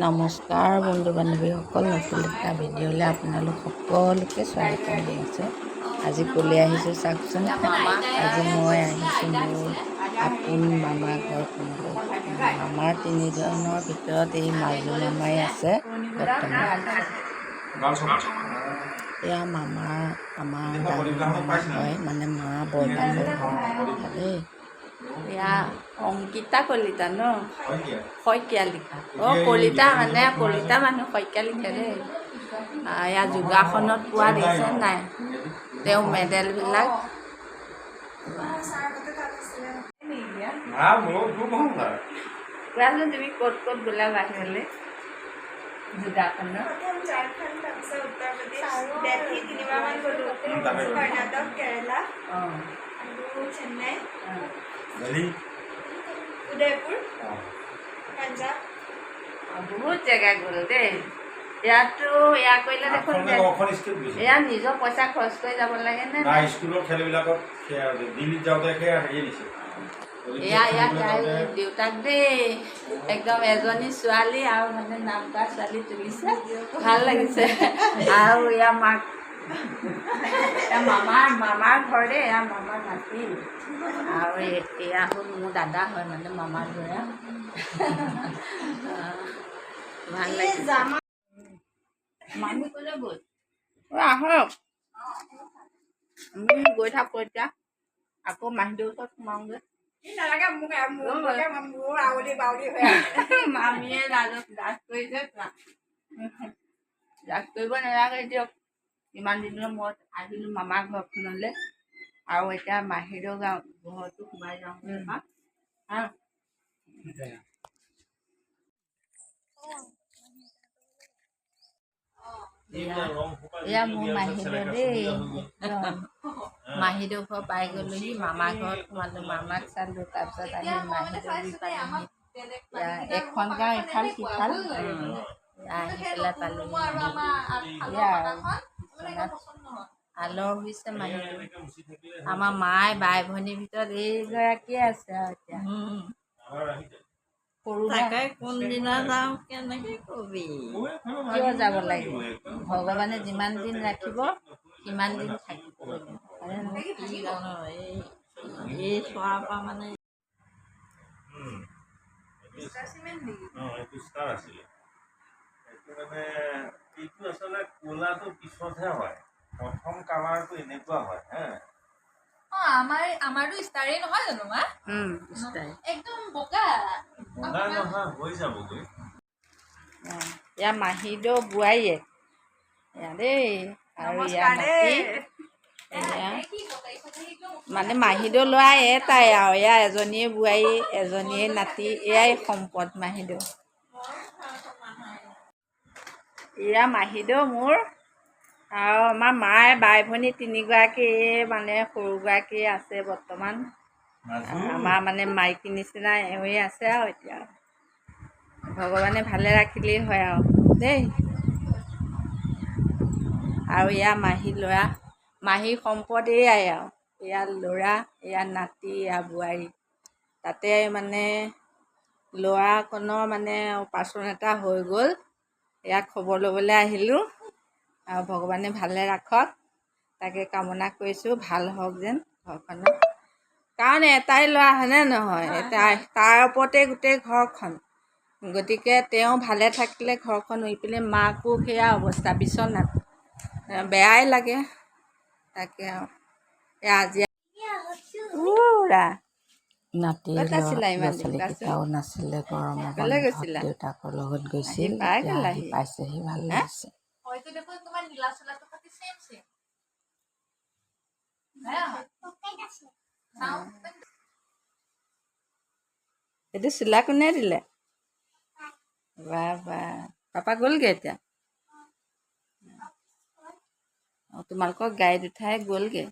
নমস্কাৰ বন্ধু বান্ধৱীসকল, নতুন এটা ভিডিঅ'লৈ আপোনালোক সকলোকে স্বাগতম জনাইছোঁ। আজি ক'লৈ আহিছোঁ চাওকচোন। আজি মই আহিছোঁ মোৰ আপোন মামা ঘৰখনলৈ। মামাৰ তিনিজনৰ ভিতৰত এই মাজু মামাই আছে বৰ্তমান। এয়া আমাৰ ডাঙৰ মামা হয়, মানে মা বৰমাকৰ ঘৰ দেই। এয়া অংকিতা কলিতা ন, শইকীয়া লিখা। কলিতা মানে কলিতা মানুহ, শইকীয়া লিখে দেই। এয়া যোগাসনত পোৱা দেখিছে নাই তেওঁ মেডেলবিলাক। কোৱাচোন তুমি ক'ত ক'ত গ'লা বাহিৰলৈ যোগাসনত? দিল্লী 3বাৰমান গ'লোঁ, কৰ্ণাটক, কেৰেলা, চেন্নাই, উদয়পুৰ, পাঞ্জাৱ, বহুত জেগা গ'ল দেই। ইয়াতো এয়া কৰিলে দেখোন এয়া নিজৰ পইচা খৰচ কৰি যাব লাগে নে? স্কুলৰ খেলবিলাকত দিল্লীত যাওঁতে হেৰি দিছে। এয়া তাই দেউতাক দেই, একদম এজনী ছোৱালী আৰু মানে নাম কৰা ছোৱালী তুলিছে, ভাল লাগিছে। আৰু এয়া মাক, এয়া মামাৰ ঘৰ দেই, এয়া মামাৰ নাতি। আৰু এয়া হ'ল মোৰ দাদা হয়, মানে মামাৰ ঘৰ। ভাল লাগিছে। মানুহ ক'লৈ গ'ল? আহক, আমি গৈ থাকোঁ এতিয়া। আকৌ মাহীদেউৰ ওচৰত সোমাওঁগৈ। মামীয়ে লাজ কৰিছে, লাজ কৰিব নালাগে দিয়ক। ইমান দিনৰ মূৰত আহিলোঁ মামাৰ ঘৰখনলৈ, আৰু এতিয়া মাহীদেউ ঘৰতো সোমাই যাওঁ। এয়া মোৰ মাহীদেউ দেই, মাহীদেউ ঘৰ পাই গ'লোহি। মামাৰ ঘৰত সোমালোঁ, মামাক চালোঁ, তাৰপিছত আহি মাহীদেউ পালোহি। এখন গাঁও ইফাল সিফাল আহি পেলাই পালোহি। আলৰ হৈছে মাহীদেউ। আমাৰ মায়ে বাই ভনীৰ ভিতৰত এইগৰাকীয়ে আছে আৰু এতিয়া। তাকে কোনদিনা যাওঁ কেনেকৈ কবি? কিয় যাব লাগিব? ভগৱানে যিমান দিন ৰাখিব সিমান দিন থাকিব লাগিব। কি জানো, এই চোৱাৰ পৰা মানে এইটো আচলতে ক'লাটো পিছতহে হয়, প্ৰথম কালাৰটো এনেকুৱা হয়। আমাৰতো ষ্টাৰেই নহয় জানো মা? একদম বগা নহয়, হৈ যাবগৈ। এয়া মাহীদেউ বোৱাৰীয়েক এয়া দেই, আৰু এয়া নাতি। এয়া মানে মাহীদেউ ল'ৰা এটাই আৰু, এয়া এজনীয়ে বোৱাৰী, এজনীয়ে নাতি। এয়াই সম্পদ মাহীদেউ। এয়া মাহীদেউ মোৰ, আৰু আমাৰ মায়ে বাই ভনী তিনিগৰাকী, মানে সৰুগৰাকী আছে বৰ্তমান। আমাৰ মানে মাইকী নিচিনা এওঁৱে আছে আৰু এতিয়া। ভগৱানে ভালে ৰাখিলেই হয় আৰু দেই। আৰু এয়া মাহী ল'ৰা, মাহী সম্পদ এয়াই আৰু, এয়া ল'ৰা, এয়া নাতি, এয়া বোৱাৰী। তাতে মানে ল'ৰাকণৰ মানে অপাৰেশ্যন এটা হৈ গ'ল, এয়া খবৰ ল'বলৈ আহিলোঁ। আৰু ভগৱানে ভালে ৰাখক, তাকে কামনা কৰিছোঁ, ভাল হওক যেন ঘৰখনত। কাৰণ এটাই ল'ৰা হয়নে নহয়, তাৰ ওপৰতে গোটেই ঘৰখন। গতিকে তেওঁ ভালে থাকিলে ঘৰখন উৰি পিনে, মাকো সেয়া অৱস্থা বিচনাত, বেয়াই লাগে। তাকে আৰু আজি নাতি ল'ৰা ছোৱালীকেইটাও নাছিলে গৰমৰ বন্ধত, দেউতাকৰ লগত গৈছিল, এতিয়া আহি পাইছেহি, ভাল লাগিছে। হয়তো দেখোন তোমাৰ নীলা চোলাটো সৈতে চেম। এইটো চোলা কোনে দিলে? পাপা গ'লগৈ এতিয়া? তোমালোকৰ গাড়ীত উঠাই গ'লগৈ।